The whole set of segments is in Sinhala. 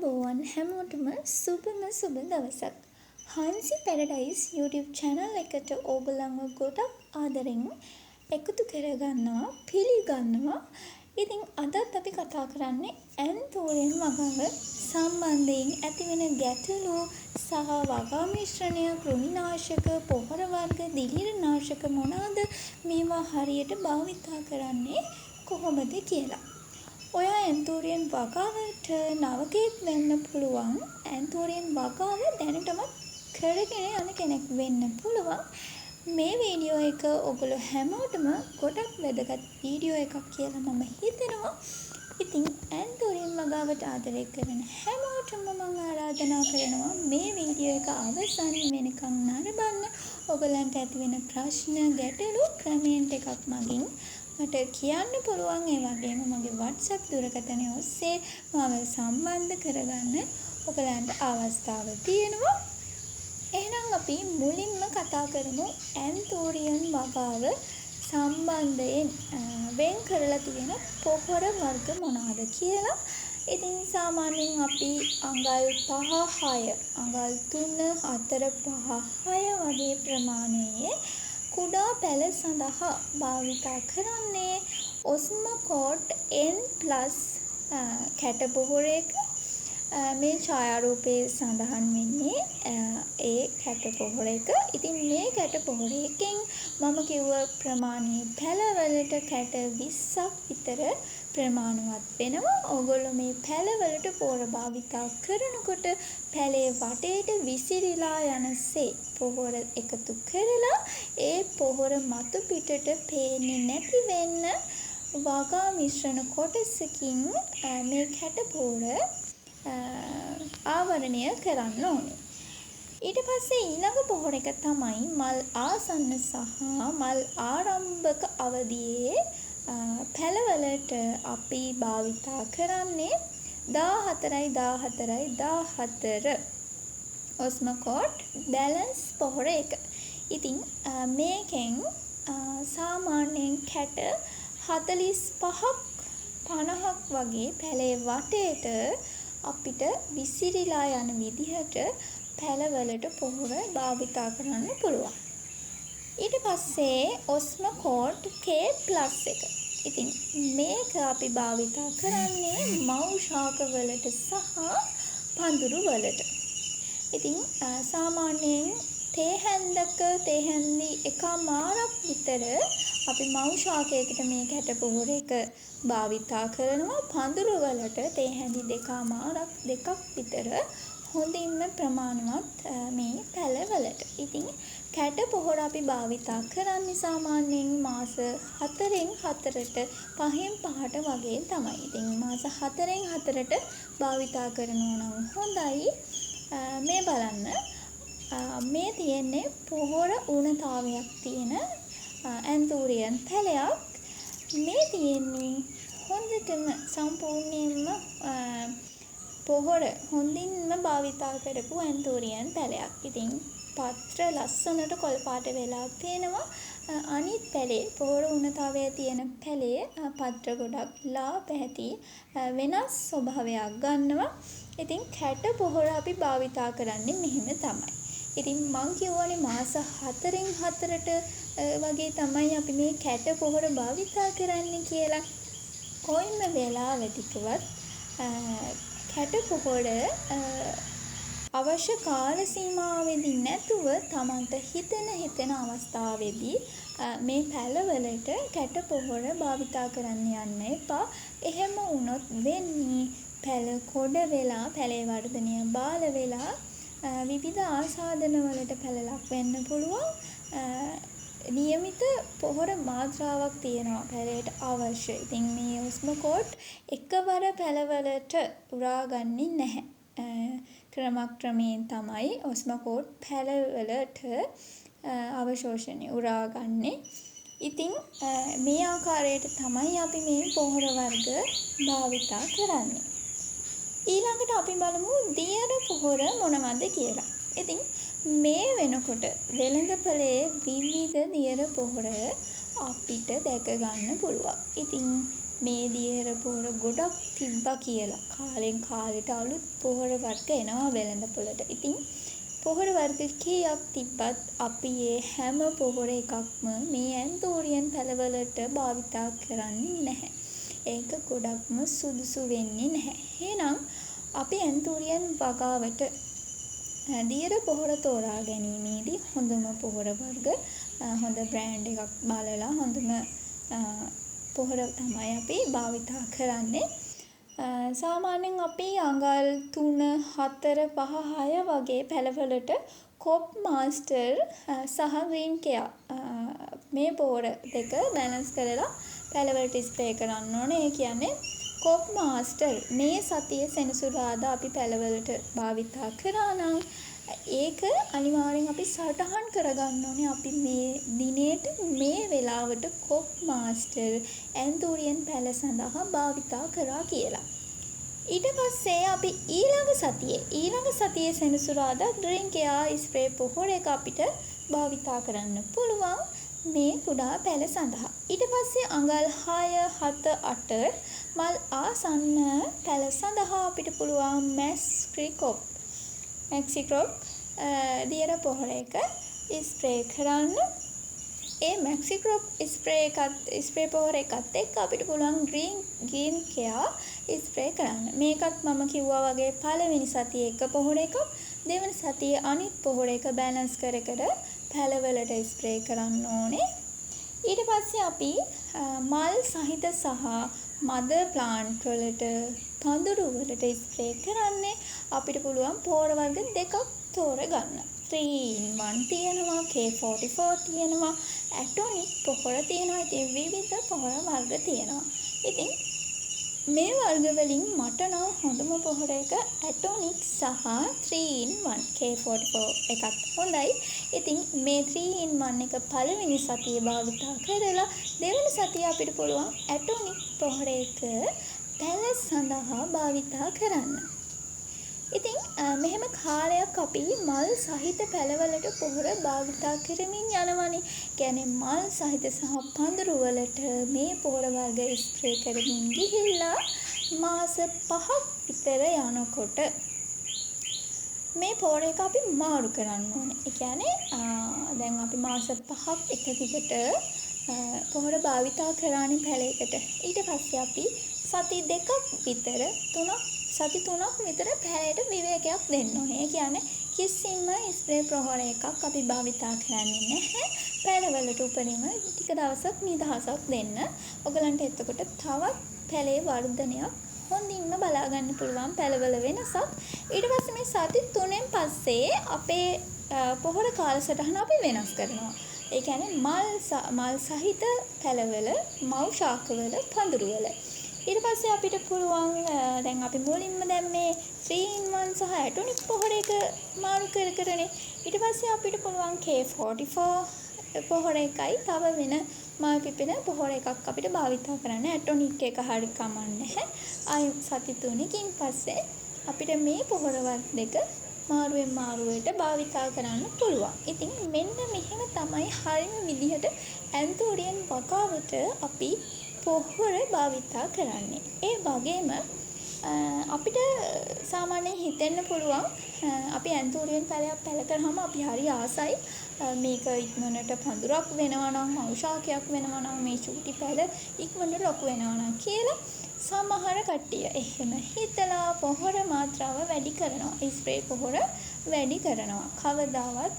ආයුබෝවන් හැමෝටම සුබම සුබ දවසක්. හංසි පැරඩයිස් YouTube channel එකට ඕගොල්ලන්ව ගොඩක් ආදරෙන් එකතු කරගන්නවා පිළිගන්නවා. ඉතින් අදත් අපි කතා කරන්නේ ඇන්තෝරියම් වගාව සම්බන්ධයෙන් ඇතිවෙන ගැටලු සහ වගා මිශ්‍රණය, කෘමිනාශක, පොහොර වර්ග, දිලීරනාශක මොනවාද මේවා හරියට භාවිතා කරන්නේ කොහොමද කියලා. ඔයා ඇන්තෝරියම් වගාවට නවකෙක් වෙන්න පුළුවන්. ඇන්තෝරියම් වගාව දැනටමත් කරගෙන යන කෙනෙක් වෙන්න පුළුවන්. මේ වීඩියෝ එක ඔයගොල්ලෝ හැමෝටම ගොඩක් වැදගත් වීඩියෝ එකක් කියලා මම හිතනවා. ඉතින් ඇන්තෝරියම් වගාවට ආදරය කරන හැමෝටම මම ආරාධනා කරනවා මේ වීඩියෝ එක අවසන් වෙනකන් නරඹන්න. ඔයගලන්ට ඇතිවෙන ප්‍රශ්න ගැටලු කමෙන්ට් එකක් මගින් මට කියන්න පුළුවන්. ඒ වගේම මගේ WhatsApp දුරකථනය ඔස්සේ මාව සම්බන්ධ කරගන්න ඔයගලන්ට අවස්ථාව තියෙනවා. එහෙනම් අපි මුලින්ම කතා කරමු ඇන්තෝරියම් වගාව සම්බන්ධයෙන් වෙන් කරලා තියෙන පොහොර වර්ග මොනවාද කියලා. ඉතින් සාමාන්‍යයෙන් අපි අඟල් 5-6 අඟල් 3-4-5-6 වගේ ප්‍රමාණයේ කුඩා පැල සඳහා භාවිතා කරන්නේ ඔස්මොකෝට් N+ කැට පොහොරයක. මේ ඡායාරූපයේ සඳහන් වෙන්නේ ඒ කැට පොහොර එක. ඉතින් මේ කැට පොහොරයකින් මම කිව්ව ප්‍රමාණයේ පැලවලට කැට 20ක් විතර ප්‍රමාණවත් වෙනවා. ඕගොල්ලෝ මේ පැලවලට පොහොර භාවිතා කරනකොට පැලේ වටේට විසිරීලා යනසේ පොහොර එකතු කරලා ඒ පොහොර මතු පිටට පේන්නේ නැති වෙන්න වගා මිශ්‍රණ කොටසකින් මේ කැට පොහොර ආවරණය කරන්න ඕනේ. ඊට පස්සේ ඊළඟ පොහොර එක තමයි මල් ආසන්න සහ මල් ආරම්භක අවධියේ පැලවලට අපි භාවිතා කරන්නේ 14 ඔස්මොකෝට් බැලන්ස් පොහොර එක. ඉතින් මේකෙන් සාමාන්‍යයෙන් කැට 45ක් 50ක් වගේ පැලේ වටේට අපිට විසිරීලා යන විදිහට පැලවලට පොහොර භාවිතා කරන්න පුළුවන්. ඊට පස්සේ ඔස්මොකෝට් K+ එක. ඉතින් මේක අපි භාවිතා කරන්නේ මව් ශාකවලට සහ පඳුරු වලට. ඉතින් සාමාන්‍යයෙන් තේ හැන්දි එකමාරක් විතර අපි මව් ශාකයකට මේ කැට පොහොර එක භාවිතා කරනවා. පඳුරු වලට තේ හැන්දි දෙකක් විතර හොඳින්ම ප්‍රමාණවත් මේ පැලවලට. ඉතින් කැට පොහොර අපි භාවිතා කරන්නේ සාමාන්‍යයෙන් මාස 4න් 4ට 5න් 5ට වගේ තමයි. ඉතින් මාස 4න් 4ට භාවිතා කරනවා නම් හොඳයි. මේ බලන්න මේ තියෙන්නේ පොහොර ඌනතාවයක් තියෙන ඇන්තෝරියම් පැලයක්. මේ තියෙන්නේ හොඳටම සම්පූර්ණයෙන්ම පොහොර හොඳින්ම භාවිතා කරපු ඇන්තෝරියම් පැලයක්. ඉතින් පත්‍ර ලස්සනට කොළ පාට වෙලා තියෙනවා. අනිත් පැලේ පොහොර ඌනතාවය තියෙන පැලේ පත්‍ර ගොඩක් ලා පැහැති වෙනස් ස්වභාවයක් ගන්නවා. ඉතින් කැට පොහොර අපි භාවිතා කරන්නේ මෙහෙම තමයි. ඉතින් මං කියවනේ මාස 4න් 4ට වගේ තමයි අපි මේ කැට පොහොර භාවිතා කරන්නේ කියලා. කොයිම වෙලාවකවත් කැට පොහොර අවශ්‍ය කාල සීමාවෙදී නැතුව Tamanට හිතෙන අවස්ථාවේදී මේ පැලවලට කැට පොහොර භාවිතා කරන්න යන්න එපා. එහෙම වුණොත් වෙන්නේ පැල කොඩ වෙලා, පැලේ වර්ධනය බාල වෙලා විවිධ ආසාදන වලට පැලලක් වෙන්න පුළුවන්. නියමිත පොහොර මාත්‍රාවක් තියෙනවා පැලේට අවශ්‍ය. ඉතින් මේ ඔස්මොකෝට් එකවර පැලවලට උරාගන්නේ නැහැ. ක්‍රමයෙන් තමයි ඔස්මොකෝට් පැලවලට අවශෝෂණය උරාගන්නේ. ඉතින් මේ ආකාරයට තමයි අපි මේ පොහොර වර්ග භාවිතා කරන්නේ. ඊළඟට අපි බලමු දියර පොහොර මොනවද කියලා. ඉතින් මේ වෙනකොට වෙළඳපොලේ විවිධ දියර පොහොර අපිට දැක ගන්න පුළුවන්. ඉතින් මේ දියර පොහොර ගොඩක් තිබ්බා කියලා. කාලෙන් කාලෙට අලුත් පොහොර වර්ග එනවා වෙළඳපොළට. ඉතින් පොහොර වර්ග කීයක් තිබ්බත් අපි ඒ හැම පොහොර එකක්ම මේ ඇන්තෝරියන් පැළවලට භාවිතා කරන්නේ නැහැ. ඒක ගොඩක්ම සුදුසු වෙන්නේ නැහැ. එහෙනම් අපි ඇන්තෝරියන් වගාවට දියර පොහොර තෝරා ගැනීමේදී හොඳම පොහොර වර්ග හොඳ බ්‍රෑන්ඩ් එකක් බලලා හොඳම පොහොර තමයි අපි භාවිතා කරන්නේ. සාමාන්‍යයෙන් අපි අඟල් 3, 4, 5, 6 වගේ පැළවලට කොප් මාස්ටර් සහ ග්‍රීන් කෙයා මේ පොහොර දෙක බැලන්ස් කරලා පැළවලට ස්ප්‍රේ කරන්න ඕනේ. ඒ කියන්නේ කොප් මාස්ටර් මේ සතියේ සෙනසුරාදා අපි පැළවලට භාවිතා කරා නම් ඒක අනිවාර්යෙන් අපි සටහන් කරගන්න ඕනේ. අපි මේ දිනේට මේ වෙලාවට කොප් මාස්ටර් ඇන්තෝරියන් පැළ සඳහා භාවිතා කරා කියලා. ඊට පස්සේ අපි ඊළඟ සතියේ සෙනසුරාදා ග්‍රීන් කෙයා ස්ප්‍රේ පොහොර එක අපිට භාවිතා කරන්න පුළුවන් මේ කුඩා පැළ සඳහා. ඊට පස්සේ අඟල් 6, 7, 8 මල් ආසන්න පැළ සඳහා අපිට පුළුවන් මැක්සික්‍රොප් දියර පොහොර එක ස්ප්‍රේ කරන්න. ඒ මැක්සික්‍රොප් ස්ප්‍රේ පොහොර එකත් එක්ක අපිට පුළුවන් ග්‍රීන් කෙයා ස්ප්‍රේ කරන්න. මේකත් මම කිව්වා වගේ පළවෙනි සතියේ එක පොහොර එකක්, දෙවෙනි සතියේ අනිත් පොහොර එක බැලන්ස් කර පැළවලට ස්ප්‍රේ කරන්න ඕනේ. ඊට පස්සේ අපි මල් සහිත සහ මද ප්ලාන්ට් වලට පඳුරු වලට ස්ප්‍රේ කරන්නේ අපිට පුළුවන් පොහොර වර්ග දෙකක් තෝරගන්න. 3-in-1 තියෙනවා, K44 තියෙනවා, ඇටොනික් පොහොර තියෙනවා. ඉතින් විවිධ පොහොර වර්ග තියෙනවා. ඉතින් මේ වර්ග වලින් මට නම් හොඳම පොහොර එක ඇටොනික් සහ 3-in-1 K44 එකත් හොඳයි. ඉතින් මේ 3-in-1 එක පළවෙනි සතියේ භාවිතා කරලා දෙවෙනි සතියේ අපිට පුළුවන් ඇටොනික් පොහොර එක පැළ සඳහා භාවිතා කරන්න. ඉතින් මෙහෙම කාලයක් අපි මල් සහිත පැළවලට පොහොර භාවිතා කරමින් යනවනේ. කියන්නේ මල් සහිත සහ පඳුරු වලට මේ පොහොර වර්ග ස්ප්‍රේ කරමින් ගිහිල්ලා මාස 5ක් විතර යනකොට මේ පොහොර එක අපි මාරු කරන්න ඕනේ. ඒ කියන්නේ දැන් අපි මාස 5ක් එක දිගට පොහොර භාවිතා කරානේ පැළයකට. ඊට පස්සේ අපි සති 2ක් විතර 3ක් විතර පැළයට විවේකයක් දෙන්න ඕනේ. ඒ කියන්නේ කිසිම ස්ප්‍රේ පොහොර එකක් අපි භාවිතා කරන්නේ නැහැ. පැළවලට උපරිම ටික දවසක් නිදහසක් දෙන්න. ඔයගලන්ට එතකොට තවත් පැළේ වර්ධනයක් හොඳින්ම බලා ගන්න පුළුවන් පැළවල වෙනසක්. ඊට පස්සේ මේ සති 3න් පස්සේ අපේ පොහොර කාලසටහන අපි වෙනස් කරනවා. ඒ කියන්නේ මල් සහිත පැළවල, මව් ශාකවල, පඳුරුවල. ඊට පස්සේ අපිට පුළුවන් දැන් අපි මුලින්ම දැම්මේ 3-in-1 සහ ඇටොනික් පොහොර එක මාරු කරනේ. ඊට පස්සේ අපිට පුළුවන් K44 පොහොර එකයි තව වෙන මල් පිපෙන පොහොර එකක් අපිට භාවිතා කරන්න. ඇටොනික් එක හරි කමන්නේ නැහැ. ආයි සති 3කින් පස්සේ අපිට මේ පොහොර දෙක මාරුවෙන් මාරුවට භාවිතා කරන්න පුළුවන්. ඉතින් මෙන්න මෙහෙම තමයි හරිම විදිහට ඇන්තෝරියන් වගාවට අපි පොහොර භාවිතා කරන්නේ. ඒ වගේම අපිට සාමාන්‍යයෙන් හිතෙන්න පුළුවන් අපි ඇන්තෝරියන් පැළ කරාම අපි හරි ආසයි මේක ඉක්මනට පඳුරක් වෙනවා නම්, ඖෂධයක් වෙනවා නම්, මේ චූටි පැළ ඉක්මනට ලොකු වෙනවා නම් කියලා සමහර කට්ටිය එහෙම හිතලා පොහොර මාත්‍රාව වැඩි කරනවා. ස්ප්‍රේ පොහොර වැඩි කරනවා. කවදාවත්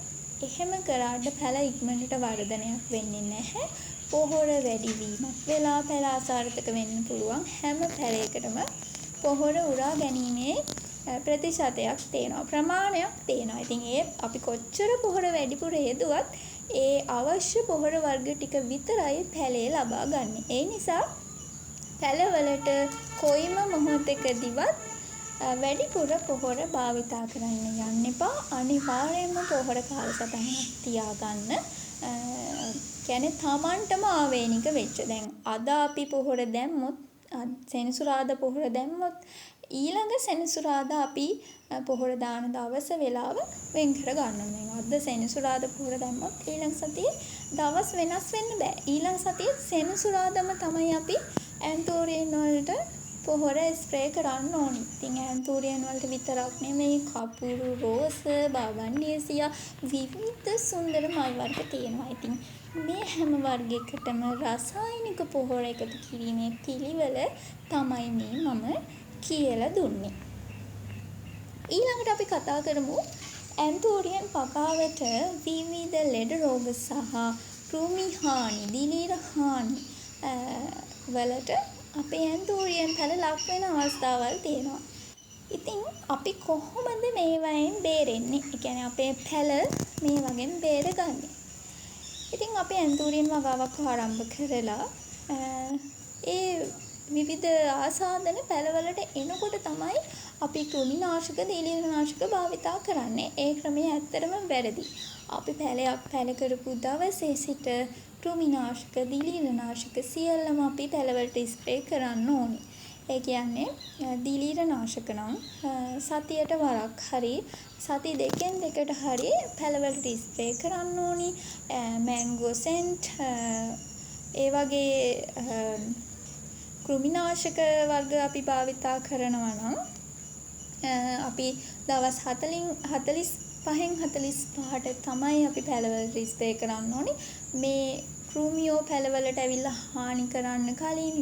එහෙම කරාට පැළ ඉක්මනට වර්ධනයක් වෙන්නේ නැහැ. පොහොර වැඩිවීමක් වෙලා පැළ අසාර්ථක වෙන්න පුළුවන්. හැම පැළයකටම පොහොර උරා ගැනීමේ ප්‍රතිශතයක් තියෙනවා, ප්‍රමාණයක් තියෙනවා. ඉතින් ඒ අපි කොච්චර පොහොර වැඩිපුර යෙදුවත් ඒ අවශ්‍ය පොහොර වර්ග ටික විතරයි පැළේ ලබා ගන්න. ඒ නිසා පැළවලට කොයිම මොහොතකදීවත් වැඩිපුර පොහොර භාවිතා කරන්න යන්න එපා. අනිවාර්යයෙන්ම පොහොර කාලසටහනක් තියාගන්න. කියන්නේ තමන්ටම ආවේනික වෙච්ච. දැන් අද අපි පොහොර දැම්මොත්, සෙනසුරාදා පොහොර දැම්මොත්, ඊළඟ සෙනසුරාදා අපි පොහොර දාන දවස වෙලාව වෙන් කර ගන්න ඕනේ. අද සෙනසුරාදා පොහොර දැම්මොත් ඊළඟ සතියේ දවස් වෙනස් වෙන්න බෑ. ඊළඟ සතියේ සෙනසුරාදාම තමයි අපි ඇන්තෝරියන් වලට පොහොර ස්ප්‍රේ කරන්න ඕනි. ඉතින් ඇන්තෝරියන් වලට විතරක් නෙමෙයි කපුරු, රෝස, බාගන්ඩියසියා විවිධ සුන්දර මල් වර්ග තියෙනවා. ඉතින් මේ හැම වර්ගයකටම රසායනික පොහොර එකතු කිරීමේ පිළිවෙල තමයි මේ මම කියලා දුන්නේ. ඊළඟට අපි කතා කරමු ඇන්තෝරියන් වගාවට විවිධ ලෙඩ රෝග සහ කෘමි හානි, දිලීර හානි වලට අපේ ඇන්තෝරියන් පැල ලක් වෙන අවස්ථාවල් තියෙනවා. ඉතින් අපි කොහොමද මේවායින් බේරෙන්නේ? ඒ කියන්නේ අපේ පැල මේ වගේම බේරගන්නේ. ඉතින් අපි ඇන්තෝරියන් වගාවක් ආරම්භ කරලා ඒ විවිධ ආසාදන පැලවලට එනකොට තමයි අපි කෘමිනාශක, දිලීරනාශක භාවිතා කරන්නේ. ඒ ක්‍රමය ඇත්තටම වැරදි. අපි පැල කරපු දවසේ සිට කෘමිනාශක, දිලීරනාශක සියල්ලම අපි පැලවලට ස්ප්‍රේ කරන්න ඕනි. ඒ කියන්නේ දිලීරනාශක නම් සතියට වරක් හරි සති දෙකෙන් දෙකට හරි පැලවලට ස්ප්‍රේ කරන්න ඕනි. මැංගෝ සෙන්ට් ඒ වගේ කෘමිනාශක වර්ග අපි භාවිතා කරනවා නම් අපි දවස් 45න් 45ට තමයි අපි පැලවලට ස්ප්‍රේ කරන්න ඕනි. මේ කෘමියෝ පැලවලට ඇවිල්ලා හානි කරන්න කලින්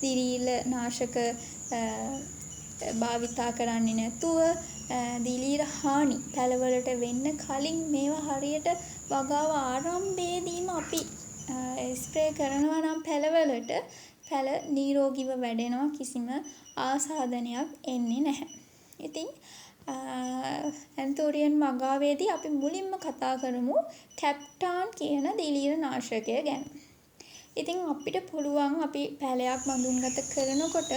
දිලීර නාශක භාවිතා කරන්නේ නැතුව දිලීර හානි පැලවලට වෙන්න කලින් මේවා හරියට වගාව ආරම්භයේදීම අපි ස්ප්‍රේ කරනවා නම් පැලවලට පැල නිරෝගීව වැඩෙනවා, කිසිම ආසාදනයක් එන්නේ නැහැ. ඉතින් ඇන්තෝරියන් වගාවේදී අපි මුලින්ම කතා කරමු කැප්ටාන් කියන දිලීර නාශකය ගැන. ඉතින් අපිට පුළුවන් අපි පැලයක් බඳුන්ගත කරනකොට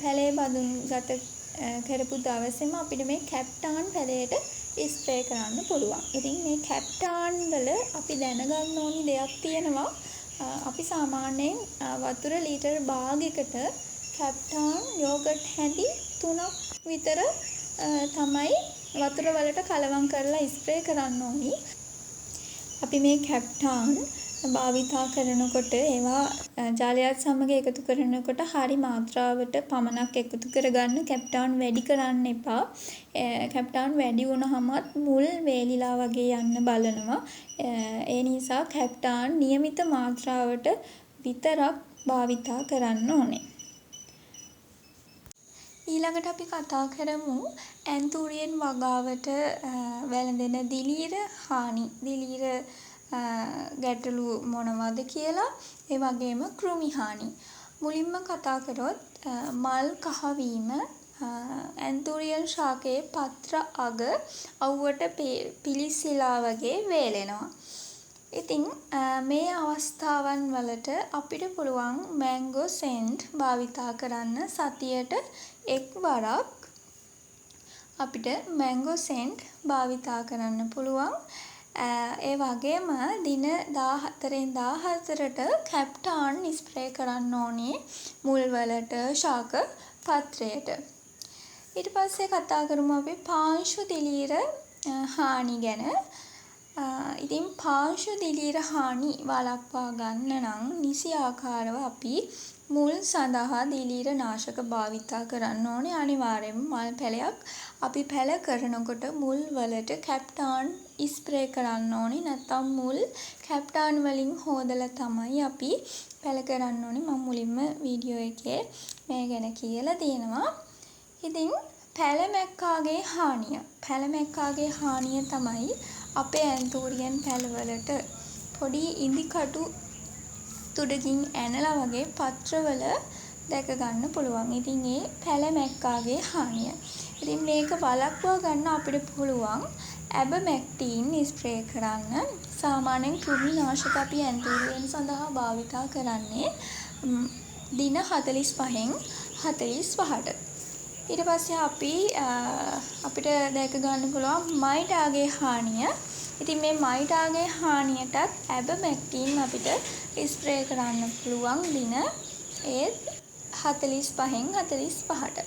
පැලේ බඳුන්ගත කරපු දවසේම අපිට මේ කැප්ටාන් පැලයට ස්ප්‍රේ කරන්න පුළුවන්. ඉතින් මේ කැප්ටාන් වල අපි දැනගන්න ඕනි දෙයක් තියෙනවා. අපි සාමාන්‍යයෙන් වතුර ලීටර් භාගයකට කැප්ටාන් යෝගට් හැඳි 3ක් විතර තමයි වතුර වලට කලවම් කරලා ස්ප්‍රේ කරන්න ඕනි. අපි මේ කැප්ටාන් භාවිතා කරනකොට ඒවා ජලයත් සමග එකතු කරනකොට හරි මාත්‍රාවට පමණක් එකතු කරගන්න. කැප්ටාන් වැඩි කරන්න එපා. කැප්ටාන් වැඩි වුණාමත් මුල් වේලිලා වගේ යන්න බලනවා. ඒ නිසා කැප්ටාන් નિયમિત මාත්‍රාවට විතරක් භාවිතා කරන්න ඕනේ. ඊළඟට අපි කතා කරමු ඇන්තෝරියන් වගාවට වැළඳෙන දිලීර හානි, දිලීර ගැටලු මොනවද කියලා, ඒ වගේම කෘමි හානි. මුලින්ම කතා කරොත් මල් කහවීම, ඇන්තෝරියන් ශාකයේ පත්‍ර අග අවුවට පිලිසිලා වගේ වේලෙනවා. ඉතින් මේ අවස්ථාවන් වලට අපිට පුළුවන් මැංගෝ සෙන්ට් භාවිතා කරන්න. සතියට එක් වරක් අපිට මැංගෝ සෙන්ට් භාවිතා කරන්න පුළුවන්. ඒ වගේම දින 14න් 14ට කැප්ටාන් ස්ප්‍රේ කරන්න ඕනේ මුල් වලට, ශාක පත්‍රයට. ඊට පස්සේ කතා කරමු අපි පාංශු දිලීර හානි ගැන. ඉතින් පාංශු දිලීර හානි වළක්වා ගන්න නම් නිසි ආකාරව අපි මුල් සඳහා දිලීර නාශක භාවිතා කරන්න ඕනේ. අනිවාර්යයෙන්ම මල් පැලයක් අපි පැල කරනකොට මුල් වලට කැප්ටාන් ස්ප්‍රේ කරන්න ඕනේ. නැත්නම් මුල් කැප්ටාන් වලින් හොදලා තමයි අපි පැල කරන්න ඕනේ. මම මුලින්ම වීඩියෝ එකේ මේ ගැන කියලා තියෙනවා. ඉතින් පැලමැක්කාගේ හානිය. පැලමැක්කාගේ හානිය තමයි අපේ ඇන්තෝරියන් පැලවලට පොඩි ඉදිකටු තුඩකින් ඇනලා වගේ පත්‍රවල දැක ගන්න පුළුවන්. ඉතින් ඒ පැලමැක්කාගේ හානිය. ඉතින් මේක වළක්වා ගන්න අපිට පුළුවන් ඇබමැක්ටින් ස්ප්‍රේ කරන්න. සාමාන්‍යයෙන් කෘමිනාශක අපි ඇන්තෝරියන් සඳහා භාවිතා කරන්නේ දින 45න් 45ට. ඊට පස්සේ අපිට දැක ගන්න පුළුවන් මයිටාගේ හානිය. ඉතින් මේ මයිටාගේ හානියටත් ඇබමැක්ටින් අපිට ස්ප්‍රේ කරන්න පුළුවන් දින 45න් 45ට.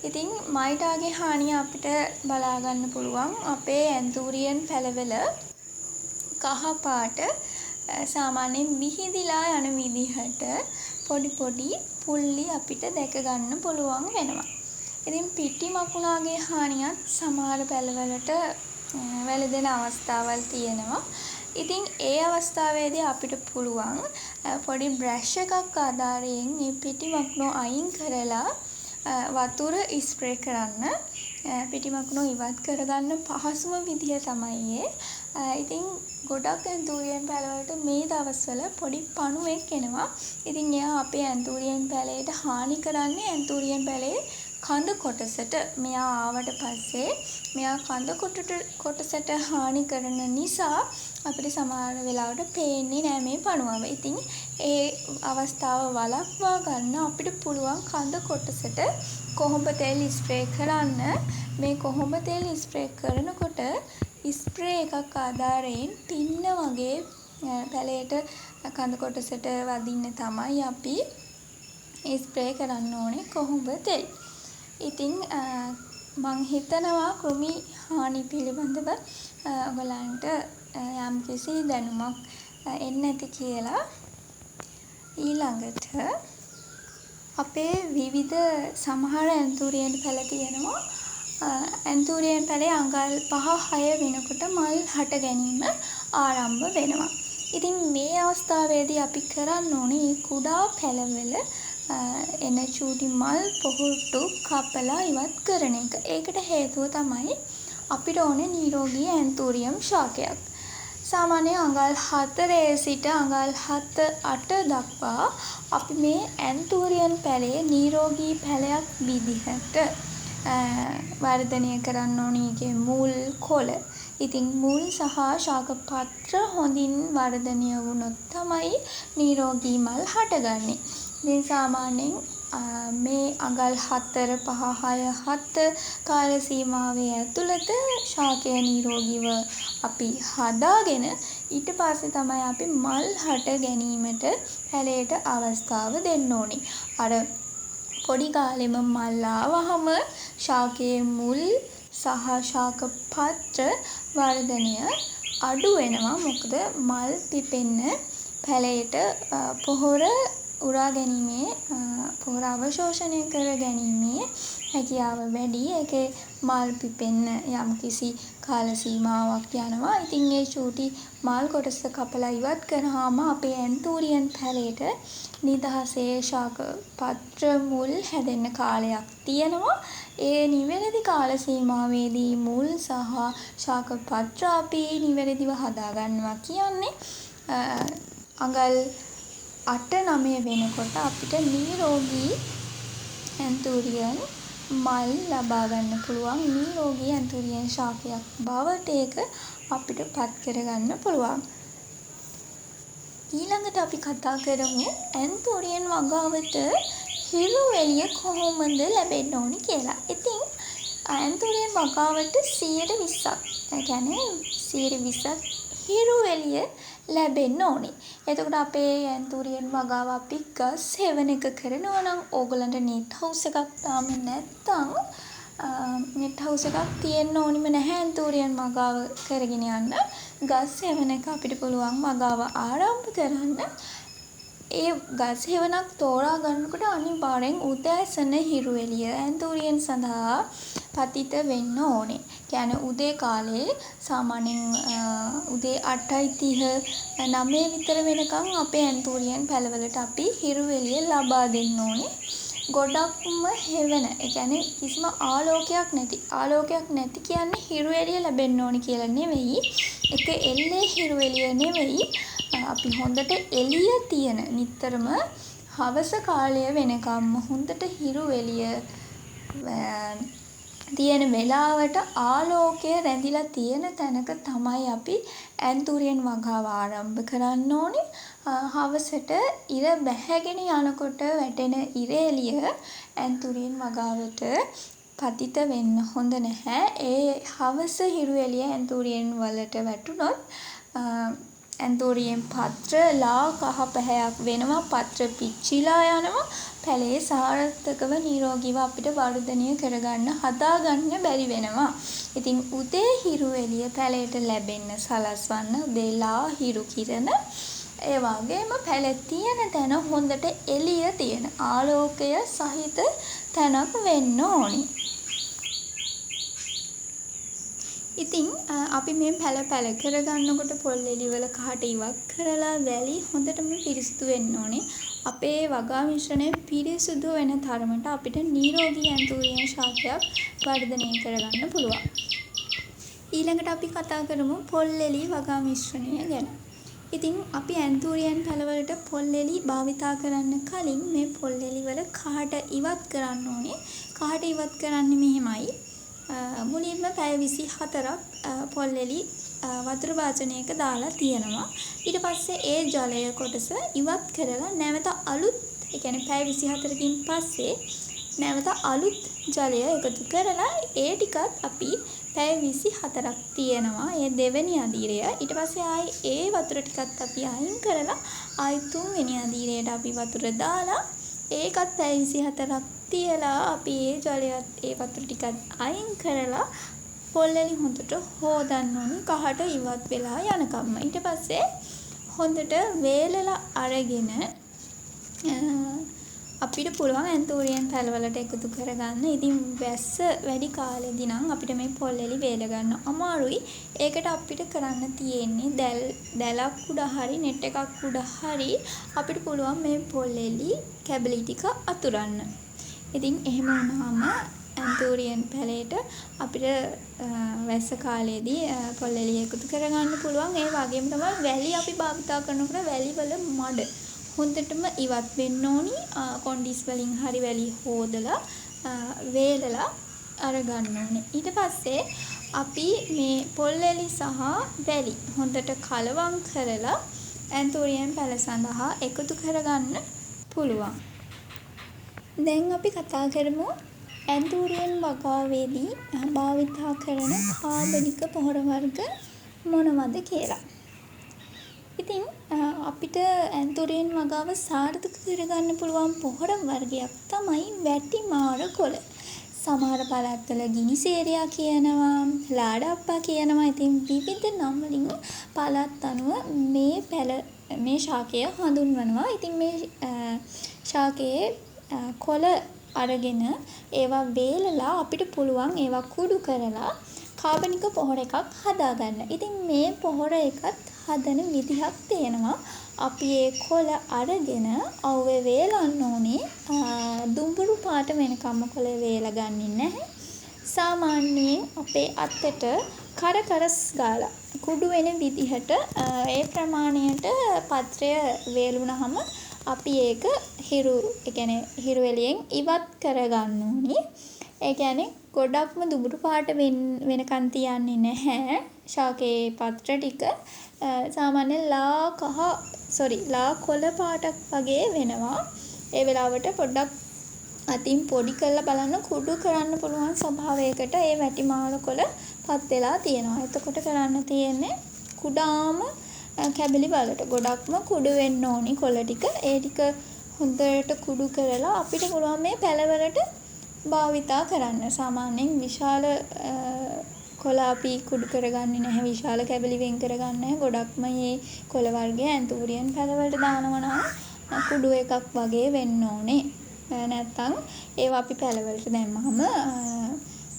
ඉතින් මයිටාගේ හානිය අපිට බලා ගන්න පුළුවන් අපේ ඇන්තෝරියන් පැලවල කහ පාට සාමාන්‍යයෙන් විහිදිලා යන විදිහට පොඩි පොඩි පුල්ලි අපිට දැක ගන්න පුළුවන් වෙනවා. ඉතින් පිටි මකුණාගේ හානියත් සමහර පැලවලට වැළඳෙන අවස්ථාවල් තියෙනවා. ඉතින් ඒ අවස්ථාවේදී අපිට පුළුවන් පොඩි බ්‍රෂ් එකක් ආධාරයෙන් මේ පිටි මකුණෝ අයින් කරලා වතුර ස්ප්‍රේ කරන්න. පිටි මකුණෝ ඉවත් කරගන්න පහසුම විදිහ තමයි ඉතින් ගොඩක් ඇන්තූරියන් පැලවලට මේ දවස්වල පොඩි පණුවෙක් එනවා. ඉතින් එයා අපේ ඇන්තූරියන් පැලේට හානි කරන්නේ ඇන්තූරියන් පැලේ කඳ කොටසට. මෙයා ආවට පස්සේ මෙයා කඳ කොටසට හානි කරන නිසා අපිට සමහර වෙලාවට පේන්නේ නෑ මේ පණුවව. ඉතින් ඒ අවස්ථාව වළක්වා ගන්න අපිට පුළුවන් කඳ කොටසට කොහොඹ තෙල් ස්ප්‍රේ කරන්න. මේ කොහොඹ තෙල් ස්ප්‍රේ කරනකොට ස්ප්‍රේ එකක් ආධාරයෙන් පින්න වගේ පැලේට කඳ කොටසට වදින්න තමයි අපි ස්ප්‍රේ කරන්න ඕනේ කොහොඹ තෙල්. ඉතින් මං හිතනවා කෘමි හානි පිළිබඳව ඔයගලන්ට යම්කිසි දැනුමක් එන්න ඇති කියලා. ඊළඟට අපේ විවිධ සමහර ඇන්තූරියන් පැල තියෙනවා. ඇන්තූරියන් පැලේ අඟල් 5-6 වෙනකොට මල් හට ගැනීම ආරම්භ වෙනවා. ඉතින් මේ අවස්ථාවේදී අපි කරන්න ඕනේ කුඩා පැලවල එන චූටි මල් පොහොට්ටු කපලා ඉවත් කරන එක. ඒකට හේතුව තමයි අපිට ඕනේ නිරෝගී ඇන්තූරියම් ශාකයක්. සාමාන්‍ය අඟල් 4 සිට අඟල් 7-8 දක්වා අපි මේ ඇන්තූරියන් පැලේ නිරෝගී පැලයක් විදිහට වර්ධනය කරන්න ඕනේ මුල් කොළ. ඉතින් මුල් සහ ශාක පත්‍ර හොඳින් වර්ධනය වුණොත් තමයි නිරෝගී මල් හටගන්නේ. ඉතින් සාමාන්‍යයෙන් මේ අඟල් 4, 5, 6, 7 කාල සීමාවේ ඇතුළත ශාකය නිරෝගීව අපි හදාගෙන ඊට පස්සේ තමයි අපි මල් හට ගැනීමට පැලේට අවස්ථාව දෙන්න ඕනේ. අර පොඩි කාලෙම මල් ආවහම ශාකයේ මුල් සහ ශාක පත්‍ර වර්ධනය අඩු වෙනවා. මොකද මල් පිපෙන්න පැලේට පොහොර උරා ගැනීමේ පොහොර අවශෝෂණය කර ගැනීමේ හැකියාව වැඩි. ඒකේ මල් පිපෙන්න යම්කිසි කාල සීමාවක් යනවා. ඉතින් ඒ චූටි මල් කොටස කපලා ඉවත් කරාම අපේ ඇන්තූරියන් පැලේට නිදහසේ ශාක පත්‍ර මුල් හැදෙන්න කාලයක් තියෙනවා. ඒ නිවැරදි කාල සීමාවේදී මුල් සහ ශාක පත්‍ර අපි නිවැරදිව හදා ගන්නවා කියන්නේ අඟල් 8-9 වෙනකොට අපිට නිරෝගී ඇන්තූරියන් මල් ලබා ගන්න පුළුවන්. නිරෝගී ඇන්තූරියන් ශාකයක් බවට ඒක අපිට පත් කරගන්න පුළුවන්. ඊළඟට අපි කතා කරමු ඇන්තූරියන් වගාවට හිරු එළිය කොහොමද ලැබෙන්න ඕනි කියලා. ඉතින් ඇන්තූරියන් වගාවට 120ක්, ඒ කියන්නේ 120ක් හිරු එළිය ලැබෙන්න ඕනේ. එතකොට අපේ ඇන්තූරියන් වගාව අපි ගස් හෙවන එක කරනවා නම් ඕගලන්ට නෙට් හවුස් එකක් තාම නැත්තම් නෙට් හවුස් එකක් තියෙන්න ඕනිම නැහැ ඇන්තූරියන් වගාව කරගෙන යන්න. ගස් හෙවන එක අපිට පුළුවන් වගාව ආරම්භ කරන්න. ඒ ගස් හෙවනක් තෝරා ගන්නකොට අනිවාර්යෙන් උදෑසන හිරු එළිය ඇන්තූරියන් සඳහා පතිත වෙන්න ඕනේ. කියන්නේ උදේ කාලේ සාමාන්‍යයෙන් උදේ 8:30 9 විතර වෙනකන් අපේ ඇන්තූරියන් පැලවලට අපි හිරු එළිය ලබා දෙන්න ඕනේ. ගොඩක්ම හෙවන, ඒ කියන්නේ කිසිම ආලෝකයක් නැති. ආලෝකයක් නැති කියන්නේ හිරු එළිය ලැබෙන්න ඕනේ කියලා නෙවෙයි. ඒක එල්ලේ හිරු එළිය නෙවෙයි. අපි හොඳට එළිය තියෙන නිතරම හවස කාලය වෙනකම්ම හොඳට හිරු එළිය තියෙන වෙලාවට ආලෝකය රැඳිලා තියෙන තැනක තමයි අපි ඇන්තූරියන් වගාව ආරම්භ කරන්න ඕනේ. හවසට ඉර බැහැගෙන යනකොට වැටෙන ඉර එළිය ඇන්තූරියන් වගාවට පතිත වෙන්න හොඳ නැහැ. ඒ හවස හිරු එළිය ඇන්තූරියන් වලට වැටුනොත් ඇන්තූරියන් පත්‍ර ලා කහ පැහැයක් වෙනවා. පත්‍ර පිච්චිලා යනවා. පැලේ සාර්ථකව නිරෝගීව අපිට වර්ධනය කරගන්න හදාගන්න බැරි වෙනවා. ඉතින් උදේ හිරු එළිය පැලේට ලැබෙන්න සලස්වන්න. උදේ ලා හිරු කිරණ ඒ වගේම පැල තියෙන තැන හොඳට එළිය තියෙන ආලෝකය සහිත තැනක් වෙන්න ඕනි. ඉතින් අපි මේ පැල කරගන්නකොට පොල් එළිවල කහට ඉවත් කරලා වැලි හොඳටම පිරිසිදු වෙන්න ඕනේ. අපේ වගා මිශ්‍රණය පිරිසිදු වෙන තරමට අපිට නිරෝගී ඇන්තූරියම් ශාකයක් වර්ධනය කරගන්න පුළුවන්. ඊළඟට අපි කතා කරමු පොල් එළි වගා මිශ්‍රණය ගැන. ඉතින් අපි ඇන්තූරියම් පැලවලට පොල් එළි භාවිතා කරන්න කලින් මේ පොල් එළි වල කහට ඉවත් කරන්න ඕනේ. කහට ඉවත් කරන්නේ මෙහෙමයි. මුලින්ම පැය 24ක් පොල් එළි වතුර භාජනයක දාලා තියෙනවා. ඊට පස්සේ ඒ ජලය කොටස ඉවත් කරලා නැවත අලුත්, ඒ කියන්නේ පැය 24කින් පස්සේ නැවත අලුත් ජලය එකතු කරලා ඒ ටිකත් අපි පැය 24ක් තියෙනවා. ඒ දෙවෙනි අදියරය. ඊට පස්සේ ආයි ඒ වතුර ටිකත් අපි අයින් කරලා ආයි තුන්වෙනි අදියරයට අපි වතුර දාලා ඒකත් පැය 24ක් තියලා අපි ඒ ජලයත් ඒ වතුර ටිකත් අයින් කරලා පොල් එළි හොඳට හොදන්න ඕනේ කහට ඉවත් වෙලා යනකම්ම. ඊට පස්සේ හොඳට වේලලා අරගෙන අපිට පුළුවන් ඇන්තූරියම් පැලවලට එකතු කරගන්න. ඉතින් වැස්ස වැඩි කාලෙදී නම් අපිට මේ පොල් එළි වේල ගන්න අමාරුයි. ඒකට අපිට කරන්න තියෙන්නේ දැලක් උඩ හරි net එකක් උඩ හරි අපිට පුළුවන් මේ පොල් එළි කැබලි ටික අතුරන්න. ඉතින් එහෙම වුණාම ඇන්තූරියම් පැලේට අපිට වැස්ස කාලේදී පොල් එළි එකතු කරගන්න පුළුවන්. ඒ වගේම තමයි වැලි අපි භාවිතා කරනකොට වැලි වල මඩ හොඳටම ඉවත් වෙන්න ඕනි. කොන්ඩිස් වලින් හරි වැලි හොදලා වේලලා අරගන්න ඕනේ. ඊට පස්සේ අපි මේ පොල් එළි සහ වැලි හොඳට කලවම් කරලා ඇන්තූරියම් පැල සඳහා එකතු කරගන්න පුළුවන්. දැන් අපි කතා කරමු ඇන්තූරියම් වගාවේදී භාවිතා කරන කාබනික පොහොර වර්ග මොනවද කියලා. ඉතින් අපිට ඇන්තූරියම් වගාව සාර්ථක කරගන්න පුළුවන් පොහොර වර්ගයක් තමයි වැටි මාර කොළ. සමහර පළාත්වල ගිනිසේරියා කියනවා, ලාඩප්පා කියනවා. ඉතින් විවිධ නම් වලින් පළාත් අනුව මේ ශාකය හඳුන්වනවා. ඉතින් මේ ශාකයේ කොළ අරගෙන ඒවා වේලලා අපිට පුළුවන් ඒවා කුඩු කරලා කාබනික පොහොර එකක් හදාගන්න. ඉතින් මේ පොහොර එකත් හදන විදිහක් තියෙනවා. අපි ඒ කොළ අරගෙන අවුවේ වේලන්න ඕනේ. දුඹුරු පාට වෙනකම්ම කොළ වේලගන්නේ නැහැ. සාමාන්‍යයෙන් අපේ අතට කරකරස් ගාලා කුඩු වෙන විදිහට ඒ ප්‍රමාණයට පත්‍රය වේලුණාම අපි ඒක හිරු එළියෙන් ඉවත් කරගන්න ඕනේ. ඒ කියන්නේ ගොඩක්ම දුඹුරු පාට වෙනකන් තියන්නේ නැහැ. ශාකයේ පත්‍ර ටික සාමාන්‍යයෙන් ලා කොළ පාටක් වගේ වෙනවා. ඒ වෙලාවට පොඩ්ඩක් අතින් පොඩි කරලා බලන්න කුඩු කරන්න පුළුවන් ස්වභාවයකට ඒ වැටි මාළ කොළ පත් වෙලා තියෙනවා. එතකොට කරන්න තියෙන්නේ කුඩාම කැබලි වලට ගොඩක්ම කුඩු වෙන්න ඕනි කොළ ටික. ඒ ටික හොඳට කුඩු කරලා අපිට පුළුවන් මේ පැලවලට භාවිතා කරන්න. සාමාන්‍යයෙන් විශාල කොළ අපි කුඩු කරගන්නේ නැහැ. විශාල කැබලි වෙන් කරගන්නේ නැහැ. ගොඩක්ම මේ කොළ වර්ගය ඇන්තූරියම් පැලවලට දානවා නම් කුඩු එකක් වගේ වෙන්න ඕනේ. නැත්තම් ඒවා අපි පැලවලට දැම්මහම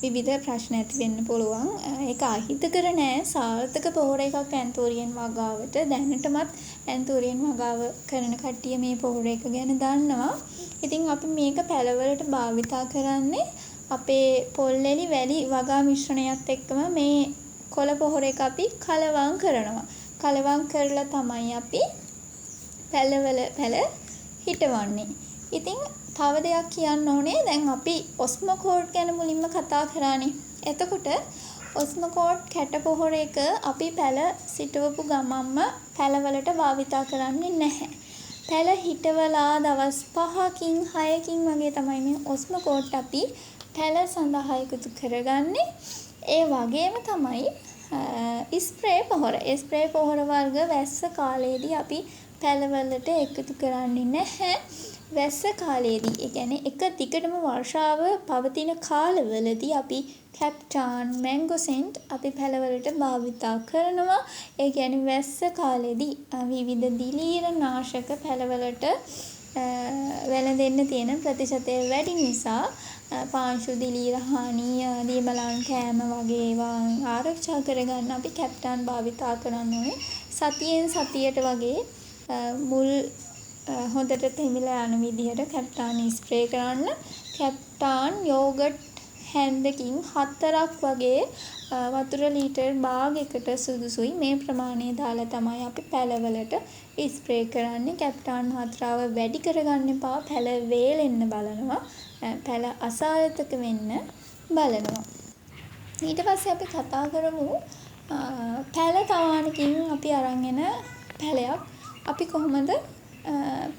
විවිධ ප්‍රශ්න ඇති වෙන්න පුළුවන්. ඒක අහිතකර නෑ. සාර්ථක පොහොර එකක් ඇන්තූරියම් වගාවට. දැනටමත් ඇන්තූරියම් වගාව කරන කට්ටිය මේ පොහොර එක ගැන දන්නවා. ඉතින් අපි මේක පැලවලට භාවිතා කරන්නේ අපේ පොල් එළි වැලි වගා මිශ්‍රණයත් එක්කම මේ කොළ පොහොර එක අපි කලවම් කරනවා. කලවම් කරලා තමයි අපි පැල හිටවන්නේ. ඉතින් තව දෙයක් කියන්න ඕනේ. දැන් අපි ඔස්මෝකෝඩ් ගැන මුලින්ම කතා කරානේ. එතකොට ඔස්මෝකෝඩ් කැට පොහොර එක අපි පැල සිටවපු ගමන්ම පැලවලට භාවිතා කරන්නේ නැහැ. පැල හිටවලා දවස් 5කින් 6කින් වගේ තමයි මේ ඔස්මෝකෝඩ් අපි පැල සඳහා එකතු කරගන්නේ. ඒ වගේම තමයි ස්ප්‍රේ පොහොර. ස්ප්‍රේ පොහොර වර්ග වැස්ස කාලේදී අපි පැලවලට එකතු කරන්නේ නැහැ. වැස්ස කාලයේදී ඒ කියන්නේ එක දිගටම වර්ෂාව පවතින කාලවලදී අපි කැප්ටාන් මැංගෝසෙන්ට් අපි පැලවලට භාවිතා කරනවා. ඒ කියන්නේ වැස්ස කාලෙදී විවිධ දිලීර නාශක පැලවලට වැළඳෙන්න තියෙන ප්‍රතිශතය වැඩි නිසා පාංශු දිලීර හානි දියමලන් කෑම වගේ ඒවා ආරක්ෂා කරගන්න අපි කැප්ටාන් භාවිතා කරන්න ඕනේ. සතියෙන් සතියට වගේ මුල් හොඳට තෙමිලා යන විදිහට කැප්ටාන් ස්ප්‍රේ කරන්න. කැප්ටාන් යෝගට් හැන්දකින් 4ක් වගේ වතුර ලීටර් භාගයකට සුදුසුයි. මේ ප්‍රමාණය දාලා තමයි අපි පැලවලට ස්ප්‍රේ කරන්නේ. කැප්ටාන් මාත්‍රාව වැඩි කරගන්න එපා. පැල වේලෙන්න බලනවා. පැල අසාර්ථක වෙන්න බලනවා. ඊට පස්සේ අපි කතා කරමු පැල තවාණකින් අපි අරන් එන පැලයක් අපි කොහොමද